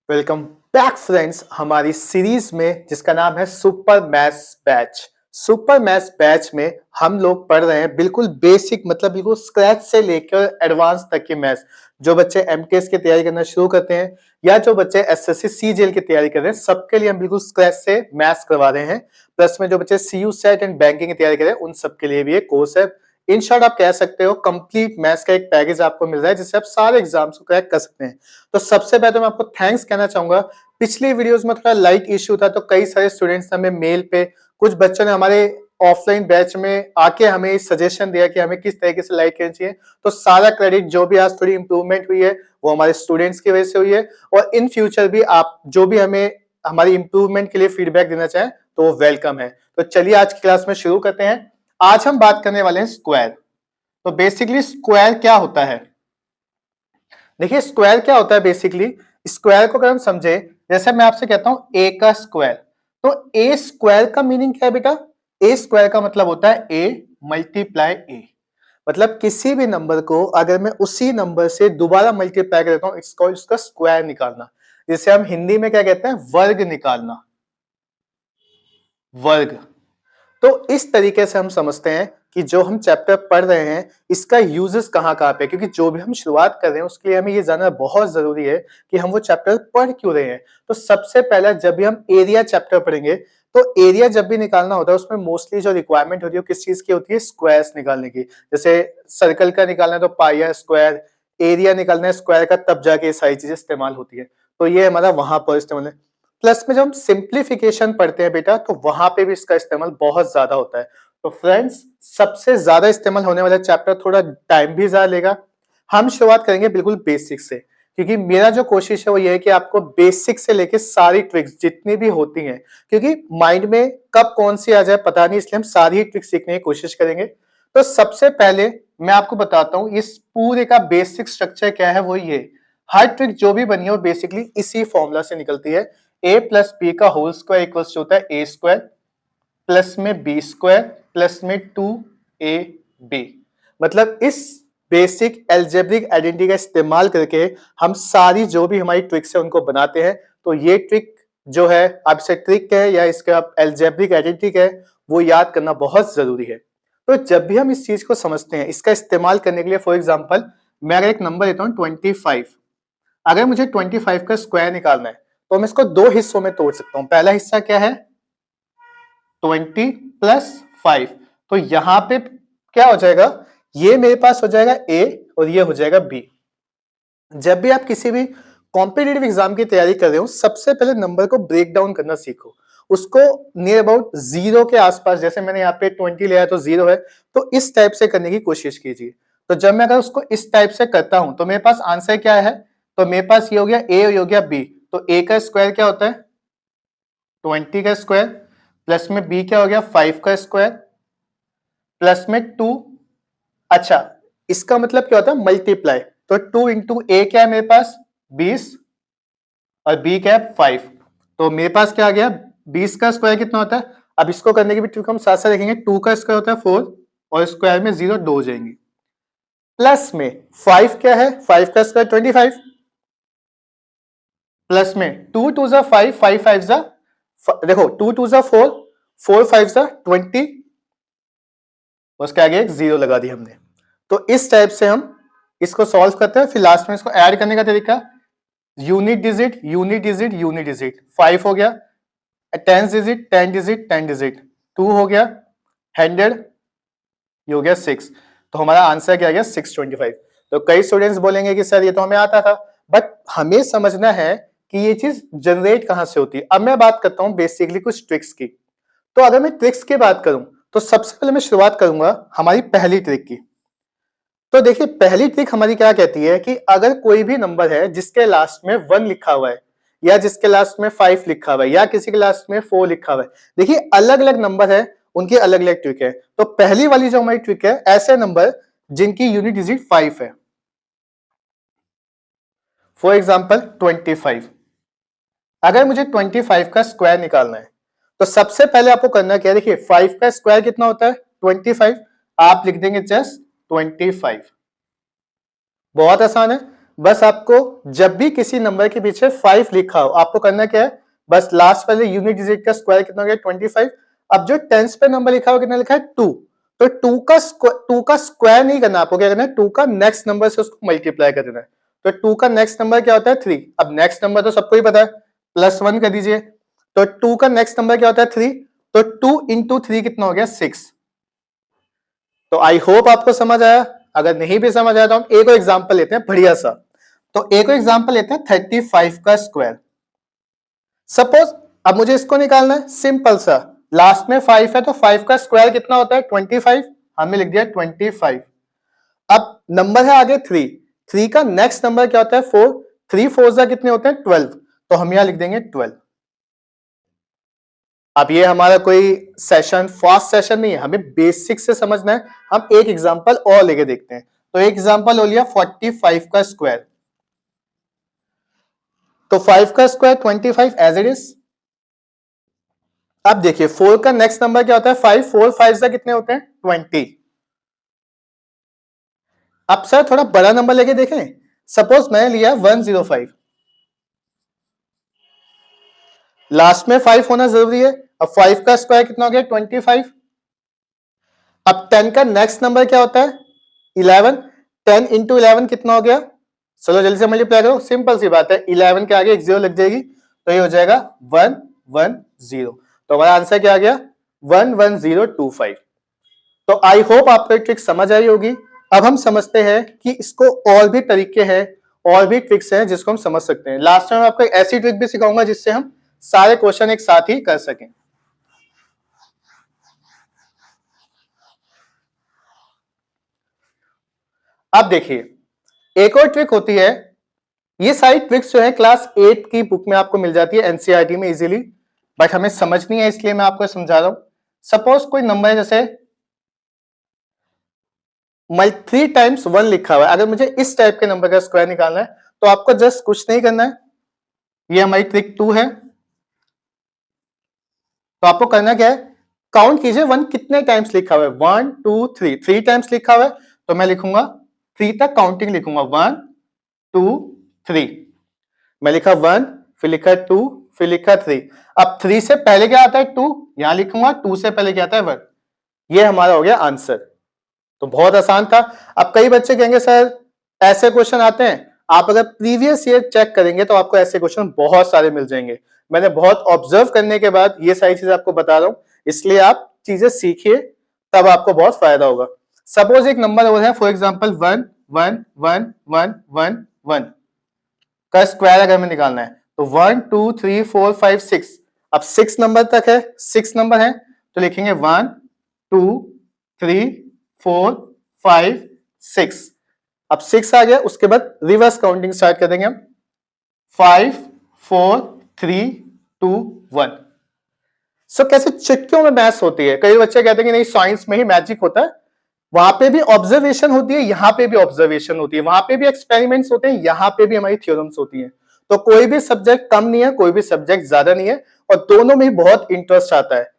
Welcome back friends हमारी series में जिसका नाम है super maths batch. Super maths batch में हम लोग पढ़ रहे हैं बिल्कुल बेसिक मतलब बिल्कुल स्क्रैच से लेकर एडवांस तक के मैथ्स। जो बच्चे एमटीएस की तैयारी करना शुरू करते हैं या जो बच्चे एसएससी सीजीएल की तैयारी कर रहे हैं सबके लिए हम बिल्कुल स्क्रैच से मैथ्स करवा रहे हैं। प्लस में जो बच्चे सीयू सेट एंड बैंकिंग की तैयारी कर रहे हैं उन सबके लिए भी ये कोर्स है। इन शॉर्ट आप कह सकते हो कंप्लीट मैथ्स का एक पैकेज आपको मिल रहा है जिससे आप सारे एग्जाम्स को क्रैक कर सकते हैं। तो सबसे पहले तो मैं आपको थैंक्स कहना चाहूंगा। पिछली वीडियोस में थोड़ा लाइट इश्यू था तो कई सारे स्टूडेंट्स ने हमें मेल पे, कुछ बच्चों ने हमारे ऑफलाइन बैच में आके हमें सजेशन दिया कि हमें किस तरीके से लाइट करनी चाहिए। तो सारा क्रेडिट जो भी आज थोड़ी इंप्रूवमेंट हुई है वो हमारे स्टूडेंट्स की वजह से हुई है। और इन फ्यूचर भी आप जो भी हमें हमारी इंप्रूवमेंट के लिए फीडबैक देना चाहें तो वो वेलकम है। तो चलिए आज की क्लास में शुरू करते हैं। आज हम बात करने वाले हैं स्क्वायर। तो बेसिकली स्क्वायर क्या होता है? देखिए स्क्वायर क्या होता है बेसिकली। स्क्वायर को अगर हम समझे, जैसे मैं आपसे कहता हूं ए का स्क्वायर, तो ए स्क्वायर का मीनिंग क्या है बेटा? ए स्क्वायर का मतलब होता है ए मल्टीप्लाई ए। मतलब किसी भी नंबर को अगर मैं उसी नंबर से दोबारा मल्टीप्लाई कर देता हूं इसको उसका स्क्वायर निकालना, जिसे हम हिंदी में क्या कहते हैं? वर्ग निकालना, वर्ग। तो इस तरीके से हम समझते हैं कि जो हम चैप्टर पढ़ रहे हैं इसका यूजेस कहां कहां पे, क्योंकि जो भी हम शुरुआत कर रहे हैं उसके लिए हमें ये जानना बहुत जरूरी है कि हम वो चैप्टर पढ़ क्यों रहे हैं। तो सबसे पहला जब भी हम एरिया चैप्टर पढ़ेंगे तो एरिया जब भी निकालना होता है उसमें मोस्टली जो रिक्वायरमेंट होती है वो किस चीज की होती है? स्क्वायर्स निकालने की। जैसे सर्कल का निकालना है तो पाई आर स्क्वायर, एरिया निकालना है स्क्वायर का तब जाके ये सारी चीजें इस्तेमाल होती है। तो ये हमारा वहां पर इस्तेमाल है। प्लस में जब हम सिंप्लीफिकेशन पढ़ते हैं बेटा तो वहां पे भी इसका इस्तेमाल बहुत ज्यादा होता है। तो फ्रेंड्स सबसे ज्यादा इस्तेमाल होने वाला चैप्टर थोड़ा टाइम भी ज्यादा लेगा। हम शुरुआत करेंगे बिल्कुल बेसिक से, क्योंकि मेरा जो कोशिश है वो ये है कि आपको बेसिक से लेके सारी ट्रिक्स जितनी भी होती हैं, क्योंकि माइंड में कब कौन सी आ जाए पता नहीं, इसलिए हम सारी ही ट्रिक्स सीखने की कोशिश करेंगे। तो सबसे पहले मैं आपको बताता हूं इस पूरे का बेसिक स्ट्रक्चर क्या है। वो ये हर ट्रिक जो भी बनी है वो बेसिकली इसी फॉर्मूला से निकलती है। ए प्लस बी का होल स्क्वायर इक्वल्स होता है ए स्क्वायर प्लस में बी स्क्वायर प्लस में 2ab। मतलब इस बेसिक एल्जेब्रिक आइडेंटिटी का इस्तेमाल करके हम सारी जो भी हमारी ट्रिक्स है उनको बनाते हैं। तो ये ट्रिक जो है आपसे ट्रिक है या इसका एल्जेब्रिक आइडेंटिटी है वो याद करना बहुत जरूरी है। तो जब भी हम इस चीज को समझते हैं इसका इस्तेमाल करने के लिए, फॉर एग्जाम्पल मैं अगर एक नंबर देता हूं 25, अगर मुझे 25 का स्क्वायर निकालना है तो मैं इसको दो हिस्सों में तोड़ सकता हूं। पहला हिस्सा क्या है? 20 प्लस 5। तो यहां पे क्या हो जाएगा? ये मेरे पास हो जाएगा ए और ये हो जाएगा बी। जब भी आप किसी भी कॉम्पिटिटिव एग्जाम की तैयारी कर रहे हो सबसे पहले नंबर को ब्रेक डाउन करना सीखो, उसको नियर अबाउट जीरो के आसपास, जैसे मैंने यहाँ पे 20 लिया है तो जीरो है, तो इस टाइप से करने की कोशिश कीजिए। तो जब मैं अगर उसको इस टाइप से करता हूं तो मेरे पास आंसर क्या है? तो मेरे पास ये हो गया ए और ये हो गया बी। तो ए का स्क्वायर क्या होता है? 20 का स्क्वायर प्लस में बी क्या हो गया? 5 का स्क्वायर प्लस में 2। अच्छा, इसका मतलब क्या होता है? मल्टीप्लाई। तो 2 इंटू ए क्या है मेरे पास? 20 और बी क्या है? 5। तो मेरे पास क्या आ गया? 20 का स्क्वायर कितना होता है? अब इसको करने की भी ट्रिक हम साथ साथ देखेंगे। 2 का स्क्वायर होता है 4 और स्क्वायर में 0 दो हो जाएंगे। प्लस में 5 क्या है? 5 का स्क्वायर 25 प्लस में 2 टू जा 5, 5 5 जा, देखो 2 टू जा 4, 4 5 जा 20, उसके आगे एक जीरो लगा दी हमने। तो इस टाइप से हम इसको सॉल्व करते हैं। फिर लास्ट में इसको ऐड करने का तरीका, unit digit unit digit unit digit, 5 हो गया, 10 डिजिट 10 डिजिट 10 डिजिट, 2 हो गया 100, ये हो गया 6। तो हमारा आंसर क्या आ गया? 625। तो कई स्टूडेंट्स बोलेंगे कि सर ये तो हमें आता था, बट हमें समझना है कि ये चीज जनरेट कहां से होती है। अब मैं बात करता हूं बेसिकली कुछ ट्रिक्स की। तो अगर मैं ट्रिक्स की बात करूं तो सबसे पहले मैं शुरुआत करूंगा हमारी पहली ट्रिक की। तो देखिए पहली ट्रिक हमारी क्या कहती है कि अगर कोई भी नंबर है जिसके लास्ट में 1 लिखा हुआ है या जिसके लास्ट में 5 लिखा हुआ है या किसी के लास्ट में 4 लिखा हुआ है, देखिए अलग अलग नंबर है, उनकी अलग अलग ट्रिक है। तो पहली वाली जो हमारी ट्रिक है, ऐसे नंबर जिनकी यूनिट डिजिट 5 है, फॉर एग्जाम्पल 25। अगर मुझे 25 का स्क्वायर निकालना है तो सबसे पहले आपको करना क्या है? देखिए 5 का स्क्वायर कितना होता है? 25। आप लिख देंगे जस्ट 25। बहुत आसान है। बस आपको जब भी किसी नंबर के पीछे 5 लिखा हो, आपको करना क्या है, बस लास्ट वाले यूनिट डिजिट का स्क्वायर कितना हो गया 25। अब जो टेंस पे नंबर लिखा हो कितना लिखा है 2, तो 2 का स्क्वायर नहीं करना, आपको क्या करना है 2 का नेक्स्ट नंबर से उसको मल्टीप्लाई कर देना है। तो 2 का नेक्स्ट नंबर क्या होता है 3। अब नेक्स्ट नंबर तो सबको ही पता है, +1 कर दीजिए। तो 2 का नेक्स्ट नंबर क्या होता है 3, तो 2 इंटू 3 कितना हो गया 6। तो आई होप आपको समझ आया। अगर नहीं भी समझ आया तो हम एक और एग्जांपल लेते हैं बढ़िया सा। तो एक और एग्जांपल लेते हैं 35 का स्क्वायर। सपोज अब मुझे इसको निकालना है, सिंपल सा, लास्ट में 5 है तो 5 का स्क्वायर कितना होता है 25, हमने लिख दिया 25। अब नंबर है आगे 3, 3 का नेक्स्ट नंबर क्या होता है 4, 3 4 कितने होते हैं 12, तो हम यहां लिख देंगे 12। अब ये हमारा कोई सेशन फास्ट सेशन नहीं है, हमें बेसिक से समझना है। हम एक एग्जांपल और लेके देखते हैं। तो एक एग्जांपल हो लिया 45 का स्क्वायर। तो 5 का स्क्वायर 25 एज इट इज। अब देखिए 4 का नेक्स्ट नंबर क्या होता है 5, 4 5 से कितने होते हैं 20। अब सर थोड़ा बड़ा नंबर लेके देखें, सपोज मैंने लिया 105, लास्ट में 5 होना जरूरी है। अब 5 का स्क्वायर कितना हो गया 25। अब 10 का नेक्स्ट नंबर क्या होता है 11, 10 इंटू 11 कितना हो गया, चलो जल्दी से मल्टीप्लाई करो, सिंपल सी बात है, 11 के आगे एक जीरो लग जाएगी, तो ये हो जाएगा 110। तो हमारा आंसर क्या आ गया 11025। तो आई होप आपको ट्रिक समझ आई होगी। अब हम समझते हैं कि इसको और भी तरीके हैं, और भी ट्रिक्स हैं जिसको हम समझ सकते हैं। लास्ट में आपको एक ऐसी ट्रिक भी सिखाऊंगा जिससे हम सारे क्वेश्चन एक साथ ही कर सकें। अब देखिए एक और ट्रिक होती है, ये सारी ट्रिक्स जो है क्लास 8 की बुक में आपको मिल जाती है, एनसीईआरटी में इजीली, बट हमें समझनी है इसलिए मैं आपको समझा रहा हूं। सपोज कोई नंबर है जैसे 3 टाइम्स 1 लिखा हुआ है, अगर मुझे इस टाइप के नंबर का स्क्वायर निकालना है तो आपको जस्ट कुछ नहीं करना है, ये हमारी ट्रिक 2 है। तो आपको करना क्या है, काउंट कीजिए 1 कितने टाइम्स लिखा हुआ है, 1 2 3, 3 टाइम्स लिखा हुआ है, तो मैं लिखूंगा 3 तक काउंटिंग लिखूंगा, 1 2 3, मैं लिखा 1, फिर लिखा 2, फिर लिखा 3। अब 3 से पहले क्या आता है 2, यहां लिखूंगा, 2 से पहले क्या आता है 1। ये हमारा हो गया आंसर। तो बहुत आसान था। अब कई बच्चे कहेंगे सर ऐसे क्वेश्चन आते हैं, आप अगर प्रीवियस ईयर चेक करेंगे तो आपको ऐसे क्वेश्चन बहुत सारे मिल जाएंगे। मैंने बहुत ऑब्जर्व करने के बाद ये सारी चीजें आपको बता रहा हूं, इसलिए आप चीजें सीखिए, तब आपको बहुत फायदा होगा। सपोज एक नंबर और है, फॉर एग्जाम्पल 1 1 1 1 1 1 का स्क्वायर अगर हमें निकालना है तो 1 2 3 4 5 6, अब 6 नंबर तक है, 6 नंबर है तो लिखेंगे 1 2 3 4 5 6। अब 6 आ गया, उसके बाद रिवर्स काउंटिंग स्टार्ट कर देंगे हम, 5 4 3 2 1। सो कैसे चुटकियों में मैथ्स होती है, कई बच्चे कहते हैं कि नहीं साइंस में ही मैजिक होता है, वहां पे भी ऑब्जर्वेशन होती है, यहां पे भी ऑब्जर्वेशन होती है, वहां पे भी एक्सपेरिमेंट्स होते हैं, यहां पे भी हमारी थ्योरम्स होती हैं। तो कोई भी सब्जेक्ट कम नहीं है, कोई भी सब्जेक्ट ज्यादा नहीं है, और दोनों में बहुत इंटरेस्ट आता है।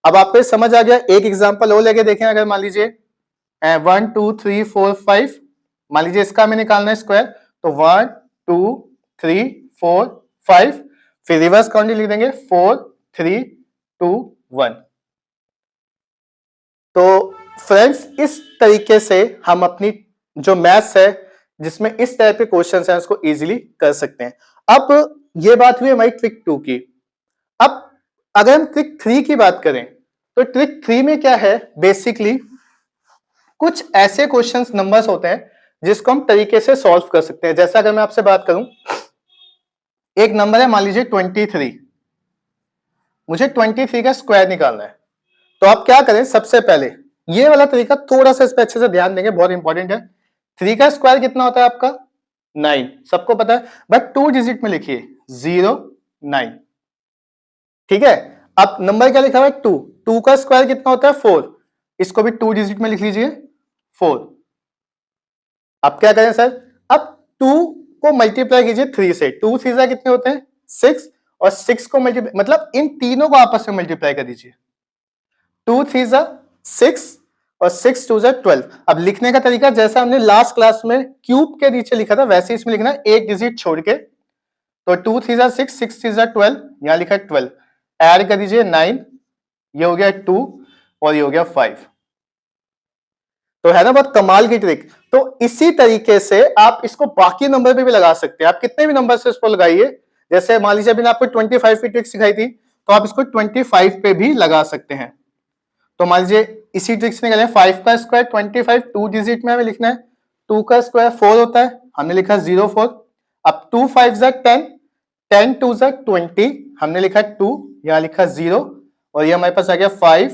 अब आपको समझ आ गया, एक एग्जांपल और लेके देखें, अगर मान लीजिए 1 2 3 4 5, मान लीजिए इसका हमें निकालना है स्क्वायर, तो 1 2 3 4 5, फिर रिवर्स काउंटिंग लिख देंगे 4 3 2 1। तो फ्रेंड्स इस तरीके से हम अपनी जो मैथ्स है जिसमें इस टाइप के क्वेश्चन है उसको इजीली कर सकते हैं। अब ये बात हुई हमारी ट्रिक 2 की। अब अगर हम ट्रिक 3 की बात करें तो ट्रिक 3 में क्या है, बेसिकली कुछ ऐसे क्वेश्चंस नंबर्स होते हैं जिसको हम तरीके से सॉल्व कर सकते हैं। जैसा अगर मैं आपसे बात करूं, एक नंबर है मान लीजिए 23, मुझे 23 का स्क्वायर निकालना है। तो आप क्या करें, सबसे पहले ये वाला तरीका थोड़ा सा इस पे अच्छे से ध्यान देंगे, बहुत इंपॉर्टेंट है। 3 का स्क्वायर कितना होता है आपका 9, सबको पता है, बट 2 डिजिट में लिखिए 0 9, ठीक है। अब नंबर क्या लिखा हुआ है 2, 2 का स्क्वायर कितना होता है 4, इसको भी 2 डिजिट में लिख लीजिए 4। अब क्या करें सर, अब 2 को मल्टीप्लाई कीजिए 3 से, 2 3 कितने होते हैं 6, और 6 को मल्टीप्लाई मतलब इन तीनों को आपस में मल्टीप्लाई कर दीजिए, 2 3 6 और 6 2 12। अब लिखने का तरीका जैसा हमने लास्ट क्लास में क्यूब के नीचे लिखा था वैसे इसमें लिखना है, एक डिजिट छोड़ के। तो 2 3 6, 6 3 12, यहां लिखा है 12, ऐड कर दीजिए 9, ये हो गया 2 और ये हो गया 5। तो है ना बहुत कमाल की ट्रिक। तो इसी तरीके से आप इसको बाकी नंबर पे भी लगा सकते हैं। आप कितने भी नंबर से इसको लगाइए, जैसे मान लीजिए अभी आपको 25 की ट्रिक सिखाई थी, तो आप इसको 25 पे भी लगा सकते हैं। तो मान लीजिए इसी ट्रिक से निकालें, 5 का स्क्वायर 25, 2 डिजिट में हमें लिखना है, 2 का स्क्वायर 4 होता है, हमने लिखा 04। अब 2 5 10, 10 2 20, हमने लिखा 2, यहां लिखा 0, और ये हमारे पास आ गया 5,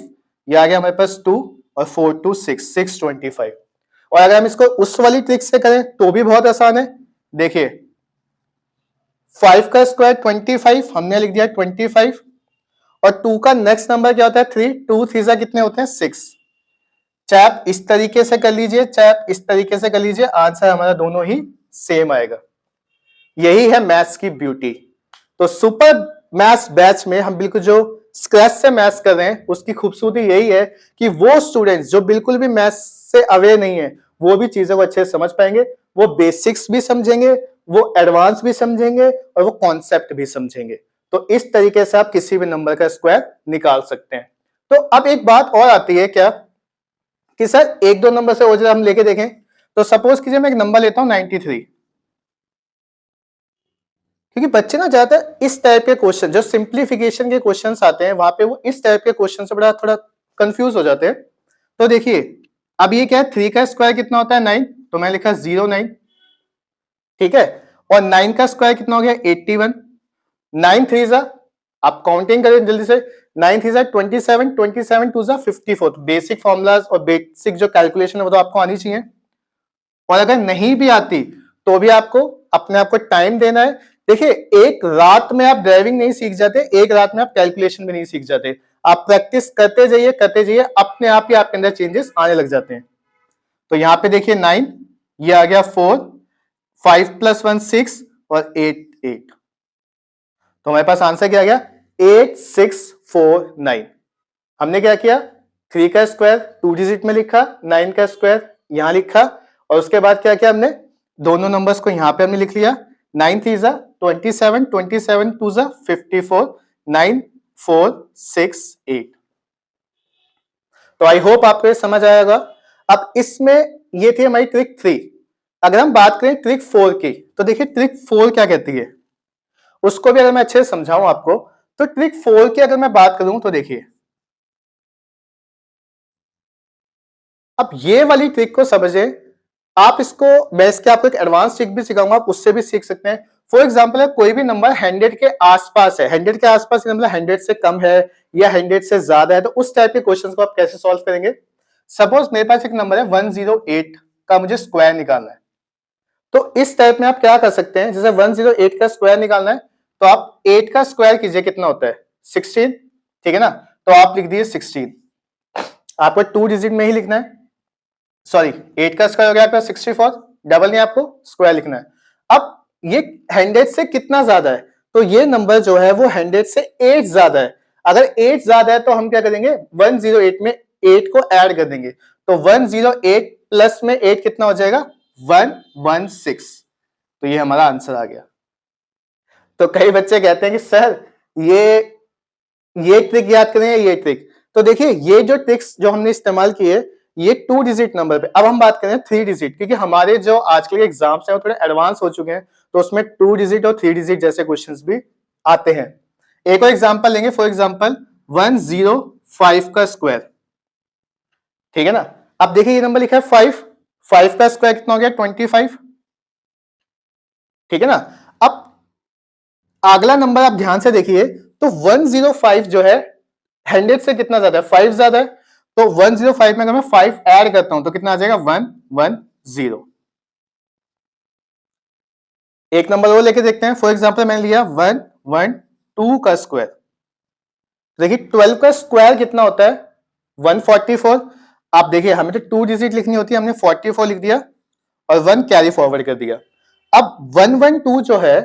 ये आ गया हमारे पास 2, और 4 2 6 625। और अगर हम इसको उस वाली ट्रिक से करें तो भी बहुत आसान है। देखिए 5 का स्क्वायर 25, हमने लिख दिया 25, और 2 का नेक्स्ट नंबर क्या होता है 3, 2 3 कितने होते हैं 6। चाहे आप इस तरीके से कर लीजिए, चाहे आप इस तरीके से कर लीजिए, आंसर हमारा दोनों ही सेम आएगा। यही है मैथ्स की ब्यूटी। तो सुपर मैथ्स बैच में हम बिल्कुल जो स्क्रैच से मैथ्स कर रहे हैं उसकी खूबसूरती यही है कि वो स्टूडेंट्स जो बिल्कुल भी मैथ्स से अवेयर नहीं है वो भी चीजों को अच्छे से समझ पाएंगे, वो बेसिक्स भी समझेंगे, वो एडवांस भी समझेंगे, और वो कॉन्सेप्ट भी समझेंगे। तो इस तरीके से आप किसी भी नंबर का स्क्वायर निकाल सकते हैं। तो अब एक बात और आती है क्या कि सर एक दो नंबर से और हम लेके देखें। तो सपोज कीजिए मैं एक नंबर लेता हूं 93, क्योंकि बच्चे ना ज्यादातर इस टाइप के क्वेश्चन जो सिंप्लीफिकेशन के क्वेश्चंस आते हैं वहां पे वो इस टाइप के क्वेश्चन से बड़ा थोड़ा कंफ्यूज हो जाते हैं। तो देखिए अब ये क्या है, 3 का स्क्वायर कितना होता है 9, तो मैं लिखा 09, ठीक है, और 9 का स्क्वायर कितना हो गया 81, 9 3 आप काउंटिंग करें जल्दी से, 9 3 27, 27 2 54। बेसिक फॉर्मूलाज और बेसिक जो कैलकुलेशन है वो तो आपको आनी चाहिए, और अगर नहीं भी आती तो भी आपको अपने आप को टाइम देना है। देखिए एक रात में आप ड्राइविंग नहीं सीख जाते, एक रात में आप कैलकुलेशन भी नहीं सीख जाते, आप प्रैक्टिस करते जाइए अपने आप ही आपके अंदर चेंजेस आने लग जाते हैं। तो यहां पे देखिए 9, ये आ गया 4, 5 + 1 6, और 8 8। तो हमारे पास आंसर क्या आ गया 8649। हमने क्या किया, 3 का स्क्वायर 2 डिजिट में लिखा, 9 का स्क्वायर यहां लिखा, और उसके बाद क्या किया हमने दोनों नंबर्स को यहां पे हमने लिख लिया, 9 3 27, 27 2 54, 9 4 6 8। तो आई होप आपको ये समझ आएगा। अब इसमें ये थी हमारी ट्रिक 3। अगर हम बात करें ट्रिक 4 की, तो देखिए ट्रिक 4 क्या कहती है, उसको भी अगर मैं अच्छे से समझाऊं आपको, तो ट्रिक 4 की अगर मैं बात करूं तो देखिए अब ये वाली ट्रिक को समझें आप, इसको मैं इसके आपको एक एडवांस ट्रिक भी सिखाऊंगा, आप उससे भी सीख सकते हैं। फॉर एग्जांपल है कोई भी नंबर 100 के आसपास है, 100 के आसपास नंबर 100 से कम है या 100 से ज्यादा है, तो उस टाइप के क्वेश्चंस को आप कैसे सॉल्व करेंगे। सपोज मेरे पास एक नंबर है 108 का, मुझे स्क्वायर निकालना है। तो इस टाइप में आप क्या कर सकते हैं, जैसे 108 का स्क्वायर निकालना है तो आप 8 का स्क्वायर कीजिए, कितना होता है 16, ठीक है ना, तो आप लिख दिए 16, आपको 2 डिजिट में ही लिखना है, सॉरी 8 का स्क्वायर हो गया आपका 64, डबल नहीं आपको स्क्वायर लिखना है। अब ये 100 से कितना ज्यादा है, तो ये नंबर जो है वो 100 से 8 ज्यादा है। अगर 8 ज्यादा है तो हम क्या करेंगे 108 में 8 को ऐड कर देंगे, तो 108 प्लस में 8 कितना हो जाएगा 116। तो ये हमारा आंसर आ गया। तो कई बच्चे कहते हैं कि सर ये ट्रिक याद करें ये ट्रिक, तो देखिए ये जो ट्रिक्स जो हमने इस्तेमाल की है ये 2 डिजिट नंबर पे। अब हम बात करें 3 डिजिट, क्योंकि हमारे जो आजकल के एग्जाम्स हैं वो थोड़े एडवांस हो चुके हैं, तो उसमें 2 डिजिट और 3 डिजिट जैसे क्वेश्चंस भी आते हैं। एक और एग्जांपल लेंगे, फॉर एग्जांपल 105 का स्क्वायर, ठीक है ना। अब देखिए ये नंबर लिखा है 5, 5 का स्क्वायर कितना हो गया 25, ठीक है ना। अब अगला नंबर आप ध्यान से देखिए, तो 105 जो है 100 से कितना ज्यादा है 5 ज्यादा है, तो 105 में अगर मैं 5 ऐड करता हूं तो कितना आ जाएगा 110। एक नंबर और लेके देखते हैं, फॉर एग्जांपल मैंने लिया 112 का स्क्वायर। देखिए 12 का स्क्वायर कितना होता है 144। आप देखिए हमें तो 2 डिजिट लिखनी होती है, हमने 44 लिख दिया और 1 कैरी फॉरवर्ड कर दिया। अब 112 जो है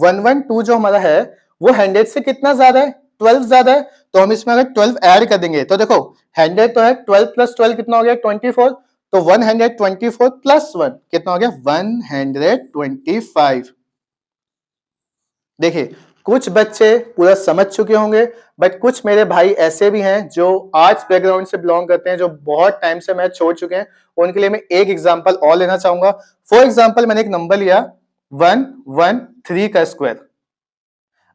112 जो हमारा है वो 100 से कितना ज्यादा है 12 ज्यादा है तो हम इसमें अगर 12 ऐड कर देंगे तो देखो 100 तो है, 12 प्लस 12 कितना हो गया 24, तो 124 प्लस 1 कितना हो गया 125। देखिए कुछ बच्चे पूरा समझ चुके होंगे, बट कुछ मेरे भाई ऐसे भी हैं जो आर्ट्स बैकग्राउंड से बिलोंग करते हैं, जो बहुत टाइम से मैथ छोड़ चुके हैं। उनके लिए मैं एक एग्जांपल और लेना चाहूंगा। फॉर एग्जांपल मैंने एक नंबर लिया 113 का स्क्वायर।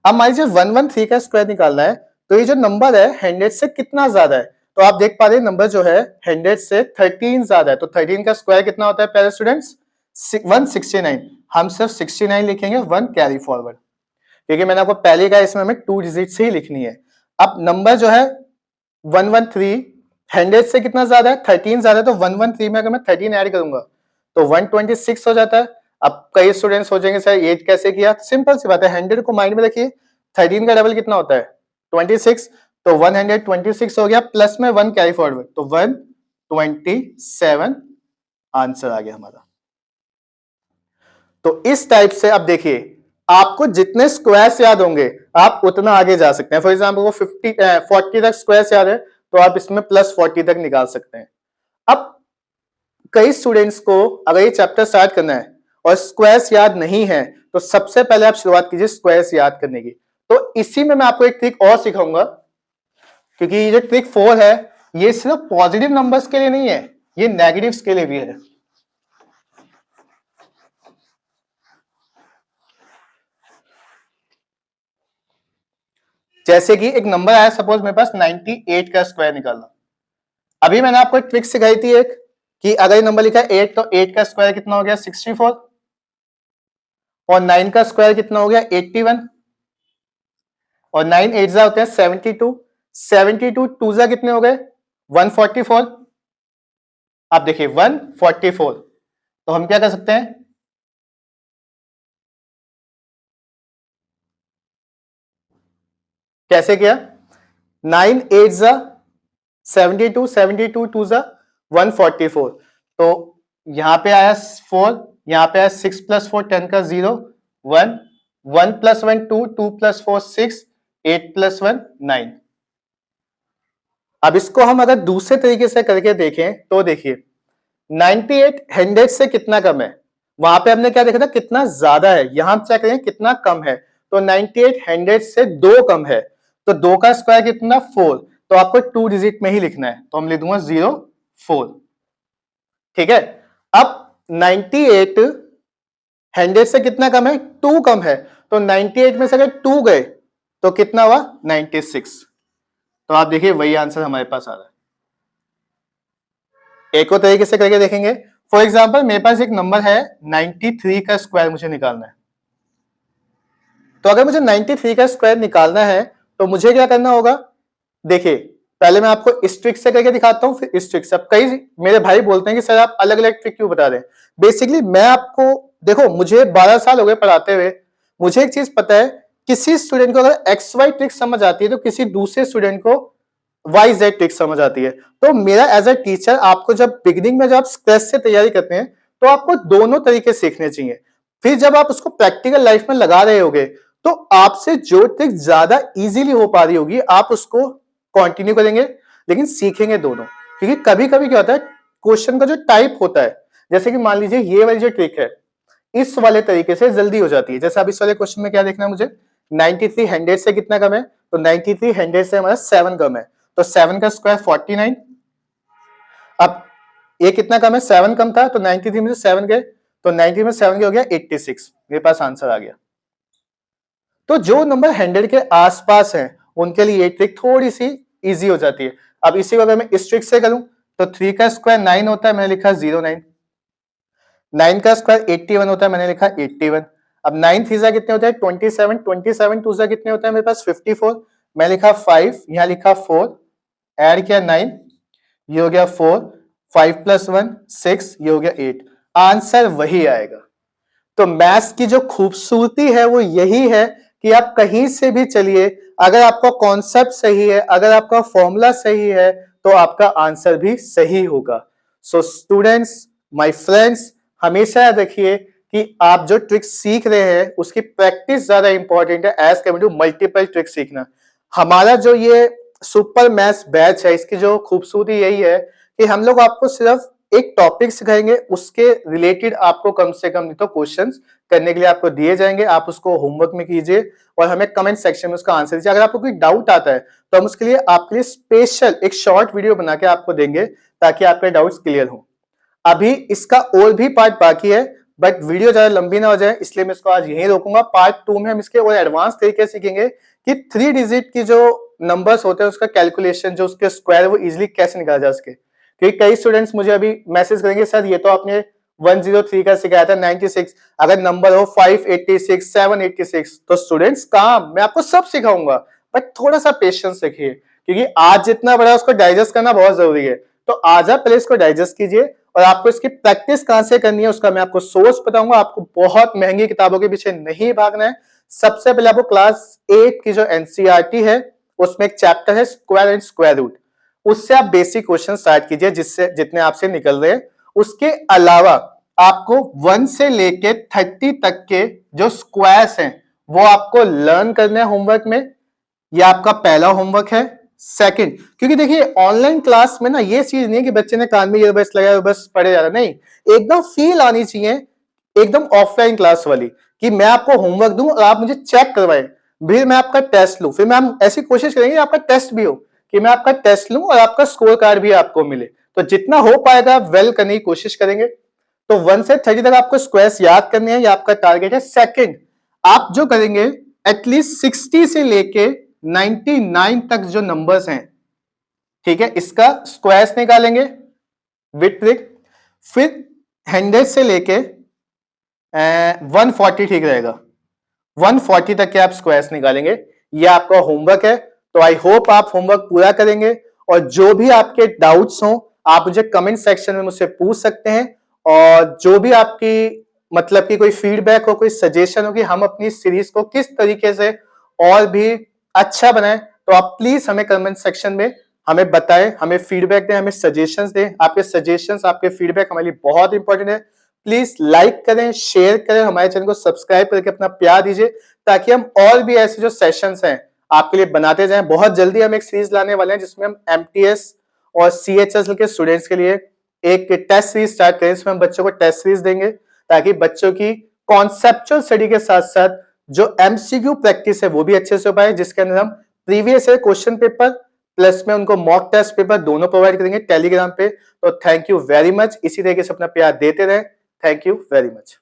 अब मान लीजिए 113 का स्क्वायर निकालना है, तो ये जो नंबर है 100 से कितना ज्यादा है, तो आप देख पा रहे हैं नंबर जो है 100 से 13 ज्यादा है, तो 13 का स्क्वायर कितना होता है प्यारे स्टूडेंट्स 169। हम सिर्फ 69 लिखेंगे, 1 कैरी फॉरवर्ड, क्योंकि मैंने आपको पहले कहा इसमें हमें 2 डिजिट से ही लिखनी है। अब नंबर जो है 113 100 से कितना ज्यादा है 13 ज्यादा है, तो 113 में अगर मैं 13 ऐड करूंगा तो 126 हो जाता है। अब कई स्टूडेंट्स सोचेंगे सर ये कैसे किया, सिंपल सी बात है, 100 को माइंड में रखिए, 13 का डबल कितना होता है 26, तो 126 हो गया, प्लस में 1 कैरी फॉरवर्ड, तो 127 आंसर आ गया हमारा। तो इस टाइप से अब देखिए आपको जितने स्क्वायर्स याद होंगे आप उतना आगे जा सकते हैं। फॉर एग्जाम्पल को 40 तक स्क्वायर्स याद है तो आप इसमें प्लस 40 तक निकाल सकते हैं। अब कई स्टूडेंट्स को अगर ये चैप्टर स्टार्ट करना है और स्क्वायर्स याद नहीं है, तो सबसे पहले आप शुरुआत कीजिए स्क्वायर्स याद करने की। तो इसी में मैं आपको एक ट्रिक और सिखाऊंगा, क्योंकि ये जो ट्रिक 4 है ये सिर्फ पॉजिटिव नंबर्स के लिए नहीं है, ये नेगेटिव्स के लिए भी है। जैसे कि एक नंबर आया, सपोज मेरे पास 98 का स्क्वायर निकालना। अभी मैंने आपको एक ट्रिक सिखाई थी एक, कि अगर ये नंबर लिखा है 8 तो 8 का स्क्वायर कितना हो गया 64, और 9 का स्क्वायर कितना हो गया 81, और 9 8 जा होते हैं 72, 72 2 जा कितने हो गए 144। आप देखिए 144, तो हम क्या कर सकते हैं, कैसे किया 9 8 जा 72, 72 2 जा 144, तो यहां पे आया 4, यहां पे आया 6 प्लस 4 10 का 0 1, 1 प्लस 1 2, 2 प्लस 4 6, 8 प्लस 1 9। अब इसको हम अगर दूसरे तरीके से करके देखें तो देखिए 98 100 से कितना कम है, वहां पे हमने क्या देखा था कितना ज्यादा है, यहां हम चेक करें कितना कम है, तो 98 100 से 2 कम है, तो 2 का स्क्वायर कितना 4, तो आपको 2 डिजिट में ही लिखना है, तो हम लिख दूंगा 0 4। ठीक है, अब 98 100 से कितना कम है 2 कम है, तो 98 में से अगर 2 गए तो कितना हुआ 96, तो आप देखिए वही आंसर हमारे पास आ रहा है। एक और तरीके से करके देखेंगे। फॉर एग्जाम्पल मेरे पास एक नंबर है 93 का स्क्वायर मुझे निकालना है, तो अगर मुझे 93 का स्क्वायर निकालना है तो मुझे क्या करना होगा, देखिए पहले मैं आपको इस ट्रिक से करके दिखाता हूं, फिर इस ट्रिक से। अब कई मेरे भाई बोलते हैं कि सर आप अलग अलग ट्रिक क्यों बता रहे हैं। बेसिकली मैं आपको, देखो मुझे 12 साल हो गए पढ़ाते हुए, मुझे एक चीज पता है, किसी स्टूडेंट को अगर एक्स वाई ट्रिक समझ आती है तो किसी दूसरे स्टूडेंट को वाई जेड ट्रिक समझ आती है। तो मेरा एज अ टीचर आपको जब बिगिनिंग में जब आप स्ट्रेस से तैयारी करते हैं तो आपको दोनों तरीके सीखने चाहिए, फिर जब आप उसको प्रैक्टिकल लाइफ में लगा रहे होगे तो आपसे जो ट्रिक ज्यादा इजीली हो पा रही होगी आप उसको कंटिन्यू करेंगे, लेकिन सीखेंगे दोनों। क्योंकि कभी कभी क्या होता है, क्वेश्चन का जो टाइप होता है, जैसे कि मान लीजिए ये वाली जो ट्रिक है इस वाले तरीके से जल्दी हो जाती है। जैसे अब इस वाले क्वेश्चन में क्या देखना है मुझे, 93 100 से कितना कम है, तो 93 100 से हमारा 7 कम है, तो 7 का स्क्वायर 49। अब ये कितना कम है 7 कम था, तो 93 में से 7 गए, तो 90 में 7 हो गया 86, मेरे पास आंसर आ गया। तो जो नंबर 100 के आसपास हैं उनके लिए ये ट्रिक थोड़ी सी इजी हो जाती है। अब इसी को अगर मैं इस ट्रिक से करूं तो 3 का स्क्वायर 9 होता है, मैंने लिखा 09, 9 का स्क्वायर 81 होता है, मैंने लिखा 81। अब 9 थीजा कितने होते हैं 27, 27 टूजा कितने होता है मेरे पास 54, मैं लिखा 5, यहां लिखा 4, ऐड किया 9, ये हो गया 4, 5 प्लस 1 6, ये हो गया 8, आंसर वही आएगा। तो मैथ्स की जो खूबसूरती है वो यही है कि आप कहीं से भी चलिए, अगर आपका कॉन्सेप्ट सही है, अगर आपका फॉर्मूला सही है तो आपका आंसर भी सही होगा। सो स्टूडेंट्स, माय फ्रेंड्स, हमेशा याद रखिए कि आप जो ट्रिक सीख रहे हैं उसकी प्रैक्टिस ज्यादा इंपॉर्टेंट है as compare to multiple trick सीखना। हमारा जो ये सुपर मैथ्स बैच है, इसकी जो खूबसूरती यही है कि हम लोग आपको सिर्फ एक टॉपिक सिखाएंगे, उसके रिलेटेड आपको कम से कम नहीं तो क्वेश्चंस करने के लिए आपको दिए जाएंगे। आप उसको होमवर्क में कीजिए और हमें कमेंट सेक्शन में उसका आंसर दीजिए। अगर आपको कोई डाउट आता है तो हम उसके लिए आपके लिए स्पेशल एक शॉर्ट वीडियो बना के आपको देंगे ताकि आपके डाउट्स क्लियर हो। अभी इसका और भी पार्ट बाकी है, बट वीडियो ज्यादा लंबी ना हो जाए इसलिए मैं इसको आज यहीं रोकूंगा। पार्ट 2 में हम इसके और एडवांस तरीके सीखेंगे कि 3 डिजिट की जो नंबर्स होते हैं उसका कैलकुलेशन, जो उसके स्क्वायर वो इजीली कैसे निकाला जा सके। क्योंकि कई स्टूडेंट्स मुझे अभी मैसेज करेंगे, सर ये तो आपने 103 का सिखाया था, 96 अगर नंबर हो 586 786, तो स्टूडेंट्स काम मैं आपको सब सिखाऊंगा, बट थोड़ा सा पेशेंस रखिए क्योंकि आज जितना बड़ा उसको डाइजेस्ट करना बहुत जरूरी है। तो आज आप पहले इसको डाइजेस्ट कीजिए और आपको इसकी प्रैक्टिस कहां से करनी है उसका मैं आपको सोर्स बताऊंगा। आपको बहुत महंगी किताबों के पीछे नहीं भागना है। सबसे पहले आपको क्लास 8 की जो एनसीईआरटी है उसमें एक चैप्टर है स्क्वायर एंड स्क्वायर रूट, उससे आप बेसिक क्वेश्चन स्टार्ट कीजिए जिससे जितने आपसे निकल रहे हैं। उसके अलावा आपको 1 से लेके 30 तक के जो स्क्वायर्स हैं वो आपको लर्न करने हैं होमवर्क में। ये आपका पहला होमवर्क है। सेकंड, क्योंकि देखिए ऑनलाइन क्लास में ना ये चीज नहीं है कि बच्चे ने कान में ईयरबड्स लगाया बस पढ़े जा रहा, नहीं, एकदम फील आनी चाहिए एकदम ऑफलाइन क्लास वाली कि मैं आपको होमवर्क दूं और आप मुझे चेक करवाएं, फिर मैं आपका टेस्ट लूं, फिर मैं हम ऐसी कोशिश करेंगे आपका टेस्ट भी हो, कि मैं आपका टेस्ट लूं और आपका स्कोर कार्ड भी आपको मिले। तो जितना हो पाएगा वेल करने की कोशिश करेंगे। तो 1 से 30 तक आपको स्क्वायर्स याद करने हैं, ये आपका टारगेट है। सेकंड, आप जो करेंगे एटलीस्ट 60 से लेके 99 तक जो नंबर्स हैं, ठीक है, इसका स्क्वायर्स निकालेंगे विथ ट्रिक। फिर 100 से लेके 140 ठीक रहेगा, 140 तक के आप स्क्वायर्स निकालेंगे। ये आपका होमवर्क है। तो आई होप आप होमवर्क पूरा करेंगे और जो भी आपके डाउट्स हो आप मुझे कमेंट सेक्शन में मुझसे पूछ सकते हैं। और जो भी आपकी मतलब कि कोई फीडबैक हो, कोई सजेशन हो कि हम अपनी सीरीज को किस तरीके से और भी अच्छा बनाएं, तो आप प्लीज हमें कमेंट सेक्शन में हमें बताएं, हमें फीडबैक दें, हमें सजेशंस दें। आपके सजेशंस, आपके फीडबैक हमारे लिए बहुत इंपॉर्टेंट है। प्लीज लाइक करें, शेयर करें, हमारे चैनल को सब्सक्राइब करके अपना प्यार दीजिए ताकि हम और भी ऐसे जो सेशंस हैं आपके लिए बनाते जाएं। बहुत जल्दी हम एक सीरीज लाने वाले हैं जिसमें हम एमटीएस और सीएचएसएल के स्टूडेंट्स के लिए एक टेस्ट सीरीज स्टार्ट करें। इसमें हम बच्चों को टेस्ट सीरीज देंगे ताकि बच्चों की कॉन्सेप्चुअल स्टडी के साथ साथ जो एमसीक्यू प्रैक्टिस है वो भी अच्छे से हो पाए, जिसके अंदर हम previous year question paper plus में उनको मॉक टेस्ट पेपर दोनों प्रोवाइड करेंगे टेलीग्राम पे। तो थैंक यू वेरी मच, इसी तरीके से अपना प्यार देते रहें। Thank you very much.